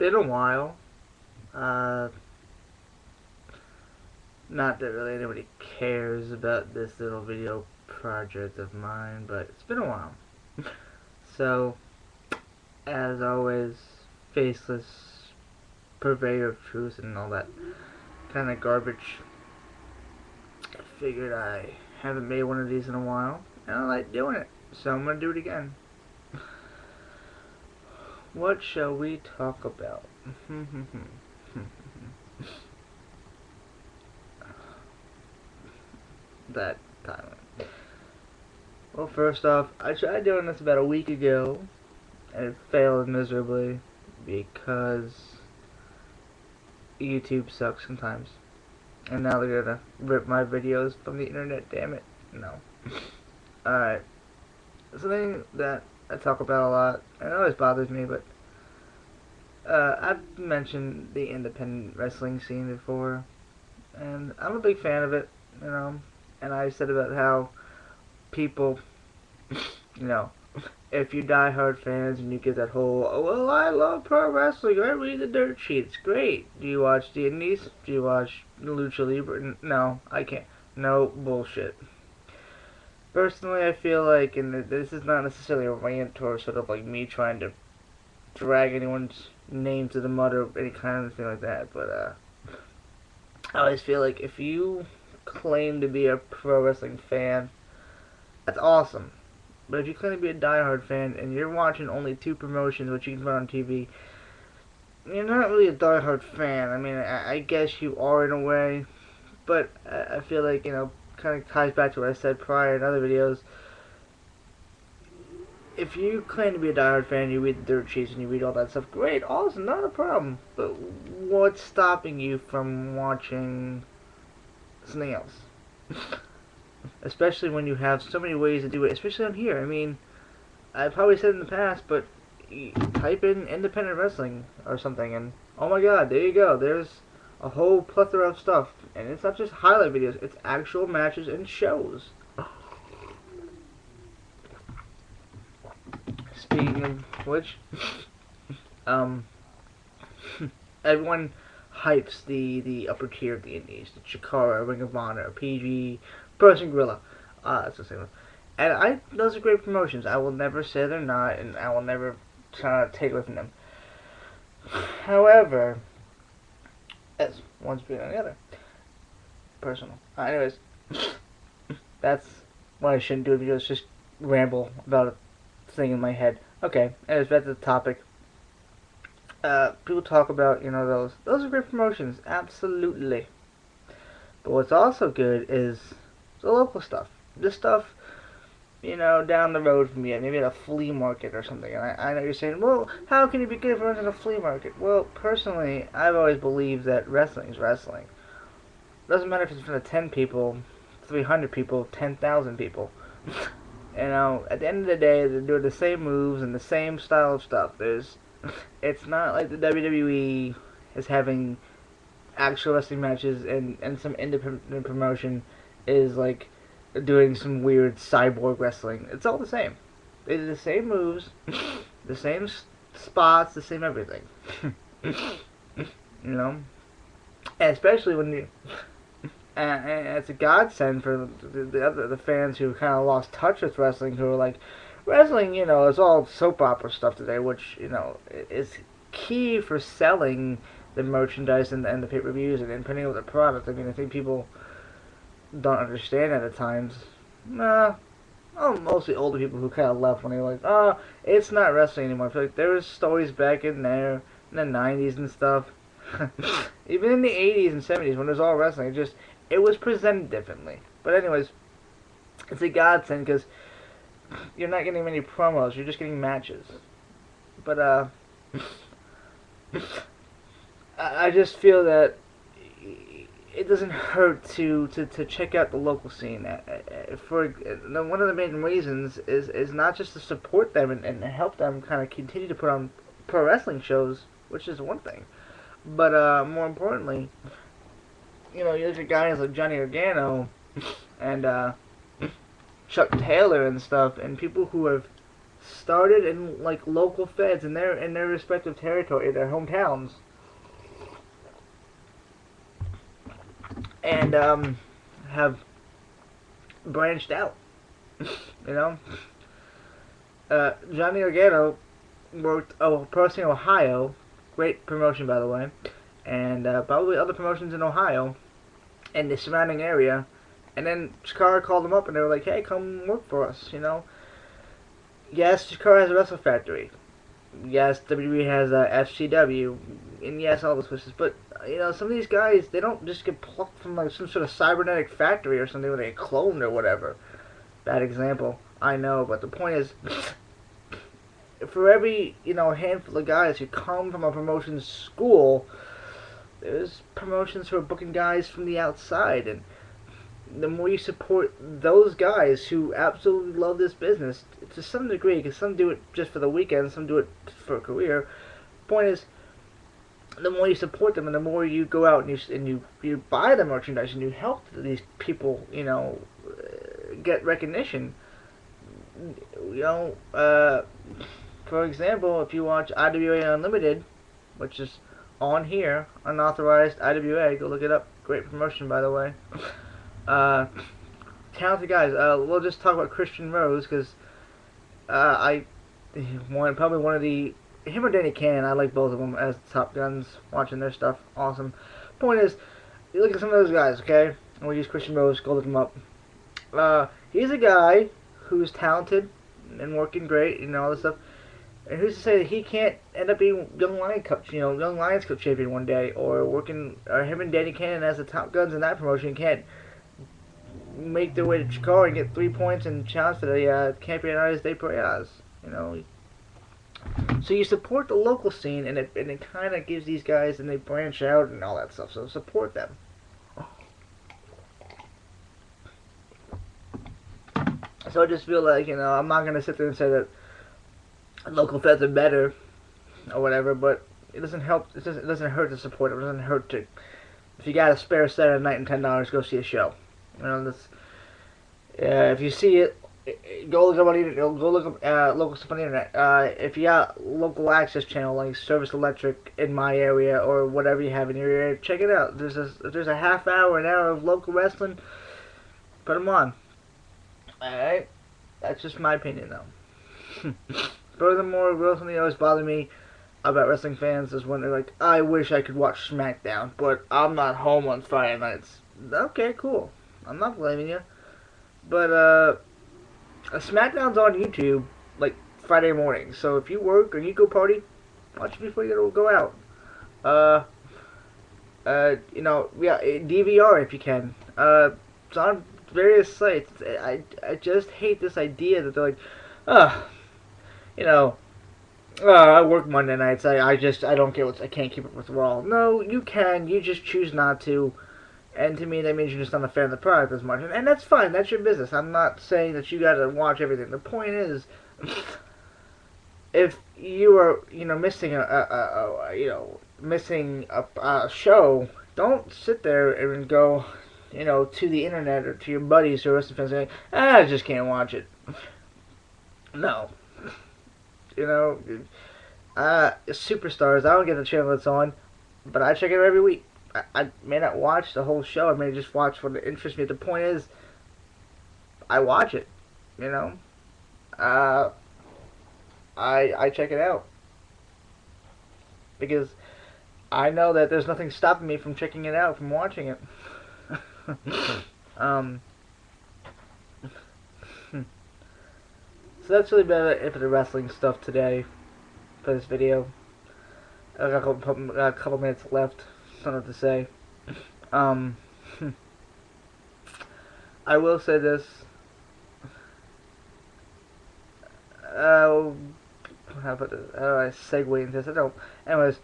been a while. Uh, Not that really anybody cares about this little video project of mine, but it's been a while. So, as always, faceless purveyor of truth and all that kind of garbage. I figured I haven't made one of these in a while, and I like doing it, so I'm gonna do it again. What shall we talk about? That time. Well, first off, I tried doing this about a week ago, and it failed miserably because YouTube sucks sometimes. And now they're gonna rip my videos from the internet, damn it. No. Alright. Something that I talk about a lot, and it always bothers me, but I've mentioned the independent wrestling scene before, and I'm a big fan of it, you know, and I said about how people, you know, if you diehard fans and you get that whole, oh, well, I love pro wrestling, I read the dirt sheets, great. Do you watch the Indies? Do you watch Lucha Libre? No, I can't. No, bullshit. Personally, I feel like, and this is not necessarily a rant or sort of like me trying to drag anyone's name to the mud or any kind of thing like that, but I always feel like if you claim to be a pro wrestling fan, that's awesome. But if you claim to be a diehard fan and you're watching only two promotions which you can put on TV, you're not really a diehard fan. I mean, I guess you are in a way, but I feel like, you know, kind of ties back to what I said prior in other videos. If you claim to be a diehard fan, you read the dirt sheets and you read all that stuff, great, awesome, not a problem. But what's stopping you from watching something else? Especially when you have so many ways to do it, especially on here. I mean, I've probably said in the past, but type in independent wrestling or something, and oh my god, there you go. There's a whole plethora of stuff, and it's not just highlight videos, it's actual matches and shows. Speaking of which, everyone hypes the upper tier of the indies, the Chikara, Ring of Honor, PG, Person Gorilla. That's the same one. And those are great promotions. I will never say they're not, and I will never try to take away from them. However, as one's being on the other. Personal. Anyways, that's why I shouldn't do a video. It's just ramble about a thing in my head. Okay, anyways, back to the topic. People talk about, you know, those are great promotions, absolutely. But what's also good is the local stuff. This stuff, you know, down the road from you, maybe at a flea market or something. And I know you're saying, well, how can you be good if it runs at a flea market? Well, personally, I've always believed that wrestling's wrestling. It doesn't matter if it's in front of 10 people, 300 people, 10,000 people. You know, at the end of the day, they're doing the same moves and the same style of stuff. It's not like the WWE is having actual wrestling matches and some independent promotion is like doing some weird cyborg wrestling. It's all the same. They do the same moves, the same spots, the same everything. You know? And especially when you... And it's a godsend for the fans who kind of lost touch with wrestling, who are like, wrestling, you know, is all soap opera stuff today, which, you know, is key for selling the merchandise and the pay-per-views and putting out the product. I mean, I think people don't understand that at times. Mostly older people who kind of left when they were like, oh, it's not wrestling anymore. I feel like there was stories back in there in the 90s and stuff. Even in the 80s and 70s when it was all wrestling, it was presented differently. But anyways, it's a godsend because you're not getting many promos, you're just getting matches. But, I just feel that it doesn't hurt to check out the local scene. One of the main reasons is not just to support them and help them kind of continue to put on pro wrestling shows, which is one thing. But more importantly, you know, you look at guys like Johnny Gargano and Chuck Taylor and stuff, and people who have started in like local feds in their respective territory, their hometowns, and have branched out. You know, Johnny Organo worked personally in Ohio, great promotion by the way, and probably other promotions in Ohio and the surrounding area. And then Chikara called them up and they were like, "Hey, come work for us." You know, yes, Chikara has a wrestle factory. Yes, WWE has FCW, and yes, all those places. But you know, some of these guys, they don't just get plucked from like some sort of cybernetic factory or something where they get cloned or whatever. Bad example, I know, but the point is, for every handful of guys who come from a promotion school, there's promotions who are booking guys from the outside, and the more you support those guys who absolutely love this business, to some degree, because some do it just for the weekend, some do it for a career. Point is, the more you support them, and the more you go out and you buy the merchandise and you help these people, get recognition. For example, if you watch IWA Unlimited, which is on here, unauthorized IWA, go look it up. Great promotion, by the way. Uh, Talented guys. We'll just talk about Christian Rose because probably one of the him or Danny Cannon. I like both of them as Top Guns. Watching their stuff, awesome. Point is, you look at some of those guys, okay? And we'll use Christian Rose. Go look him up. He's a guy who's talented and working great, all this stuff. And who's to say that he can't end up being Young Lions Cup champion one day, or working, or him and Danny Cannon as the Top Guns in that promotion can't make their way to Chicago and get 3 points and challenge for the Campeonatos de Peleas, So you support the local scene, and it kind of gives these guys, and they branch out and all that stuff. So support them. So I just feel like I'm not gonna sit there and say that local feds are better or whatever, but it doesn't help. It doesn't hurt to support it. It doesn't hurt to, if you got a spare Saturday night and $10, go see a show. If you see it, go look up on the internet. Go look up local stuff on the internet. If you got local access channel like Service Electric in my area or whatever you have in your area, check it out. If there's a half hour, an hour of local wrestling, put them on. Alright? That's just my opinion, though. Furthermore, real something that always bothered me about wrestling fans is when they're like, I wish I could watch SmackDown, but I'm not home on Friday nights. Okay, cool. I'm not blaming you. But, SmackDown's on YouTube, like, Friday morning. So if you work or you go party, watch it before you go out. DVR if you can. It's on various sites. I just hate this idea that they're like, I work Monday nights. I don't get I can't keep up with Raw. No, you can. You just choose not to. And to me, that means you're just not a fan of the product as much. And that's fine. That's your business. I'm not saying that you got to watch everything. The point is, if you are, missing a show, don't sit there and go, to the internet or to your buddies who are wrestling fans saying, I just can't watch it. No. Superstars, I don't get the channel it's on, but I check it every week. I may not watch the whole show. I may just watch what interests me. The point is, I watch it. I check it out because I know that there's nothing stopping me from checking it out, from watching it. So that's really about it for the wrestling stuff today, for this video. I got a couple minutes left, something to say. I will say this. How do I segue into this? I don't. Anyways,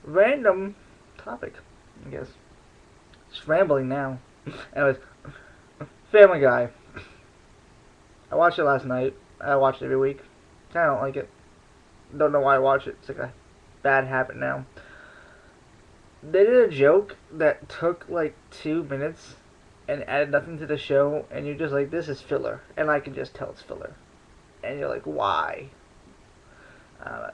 random topic, I guess. Just rambling now. Anyways, Family Guy. I watched it last night. I watch it every week. I don't like it. Don't know why I watch it. It's like a bad habit now. They did a joke that took like 2 minutes and added nothing to the show, and you're just like, this is filler. And I can just tell it's filler. and you're like, why?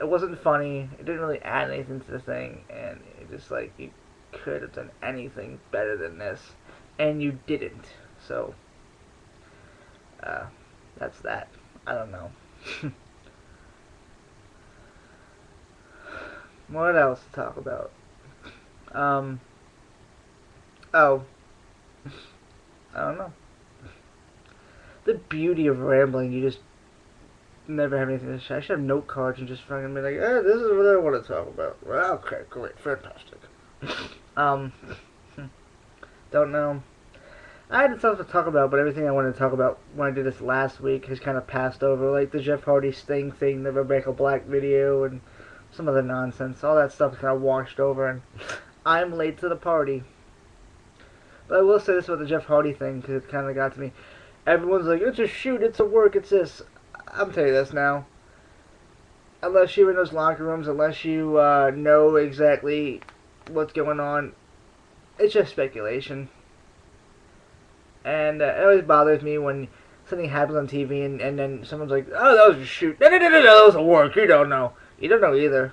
It wasn't funny. It didn't really add anything to the thing, and it just like you could have done anything better than this, and you didn't. So uh, that's that. I don't know. What else to talk about? Um. Oh, I don't know. The beauty of rambling, you just never have anything to say. I should have note cards and just fucking be like, this is what I want to talk about. Well, okay, great, fantastic. um, don't know. I had stuff to talk about, but everything I wanted to talk about when I did this last week has kind of passed over. Like the Jeff Hardy Sting thing, the Rebecca Black video, and some other nonsense. All that stuff is kind of washed over, and I'm late to the party. But I will say this about the Jeff Hardy thing, because it kind of got to me. Everyone's like, it's a shoot, it's a work, it's this. I'm telling you this now. Unless you're in those locker rooms, unless you know exactly what's going on, it's just speculation. And it always bothers me when something happens on TV and then someone's like, oh, that was a shoot. No, that was a work. You don't know. You don't know either.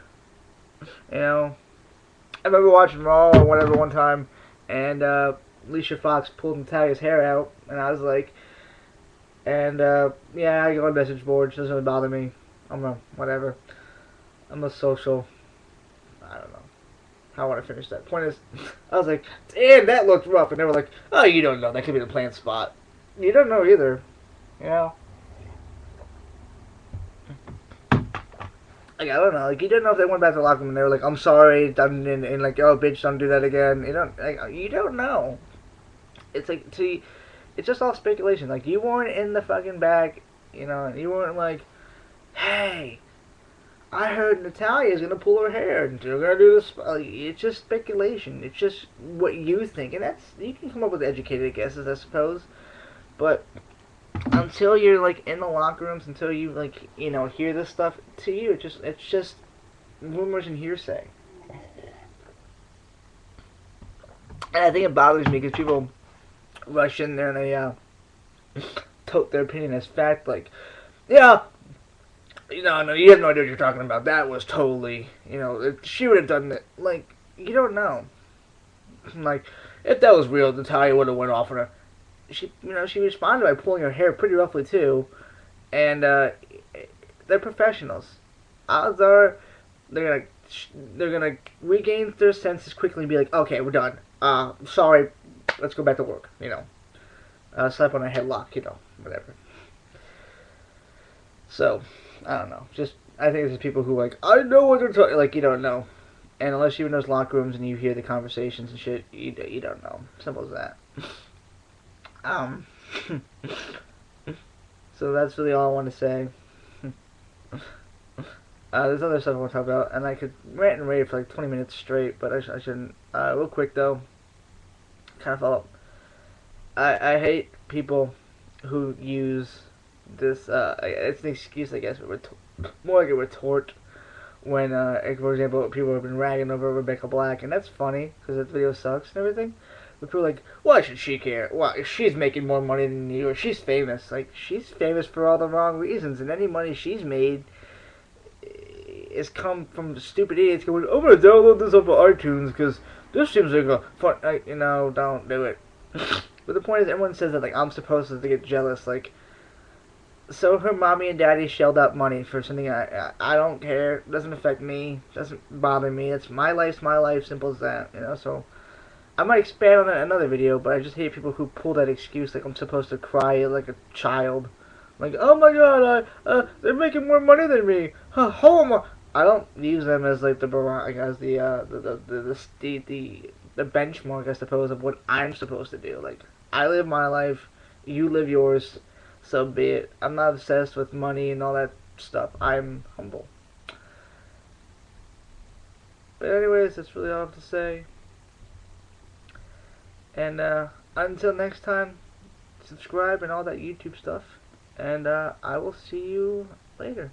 You know? I remember watching Raw or whatever one time, and Alicia Fox pulled Natalia's hair out, and I was like, and yeah, I go on message boards. Doesn't really bother me. Whatever. I'm a social. I don't know how I want to finish that. Point is, I was like, damn, that looked rough, and they were like, oh, you don't know. That could be the plant spot. You don't know either. You know. Like, I don't know. Like, you didn't know if they went back to the locker room and they were like, I'm sorry, and like, oh, bitch, don't do that again. You don't know. It's like, see, it's just all speculation. Like, you weren't in the fucking back, you know, and you weren't like, hey, I heard Natalia's gonna pull her hair and they're gonna do this. Like, it's just speculation. It's just what you think, and that's, you can come up with educated guesses, I suppose, but until you're like in the locker rooms, until you like, you know, hear this stuff, to you it's just rumors and hearsay. And I think it bothers me because people rush in there and they tote their opinion as fact. Like, yeah, you know, no, you have no idea what you're talking about. That was totally, you know, she would have done it. Like, you don't know. Like, if that was real, Natalia would have went off on her. She responded by pulling her hair pretty roughly too, and they're professionals. Odds are they're gonna regain their senses quickly and be like, okay, we're done. Sorry, let's go back to work. You know, slap on a headlock. You know, whatever. So, I don't know. Just, I think it's people who like, I know what they're talking. Like, you don't know, and unless you're in those locker rooms and you hear the conversations and shit, you don't know. Simple as that. So that's really all I want to say. There's other stuff I want to talk about, and I could rant and rave for like 20 minutes straight, but I shouldn't. Real quick though, kind of follow up. I hate people who use this, it's an excuse, I guess, but more like a retort when, for example, people have been ragging over Rebecca Black, and that's funny, because that video sucks and everything. But people are like, why should she care? Why? She's making more money than you, or she's famous. Like, she's famous for all the wrong reasons, and any money she's made is come from stupid idiots going, I'm gonna download this off of iTunes, because this seems like a fun, you know, don't do it. But the point is, everyone says that, like, I'm supposed to get jealous, like, so her mommy and daddy shelled out money for something I don't care, it doesn't affect me, doesn't bother me, it's my life's my life, simple as that, you know, so I might expand on that in another video, but I just hate people who pull that excuse like I'm supposed to cry like a child. Like, oh my god, they're making more money than me. Home. I don't use them as like the benchmark, I suppose, of what I'm supposed to do. Like, I live my life, you live yours, so be it. I'm not obsessed with money and all that stuff. I'm humble. But anyways, that's really all I have to say. And until next time, subscribe and all that YouTube stuff. And I will see you later.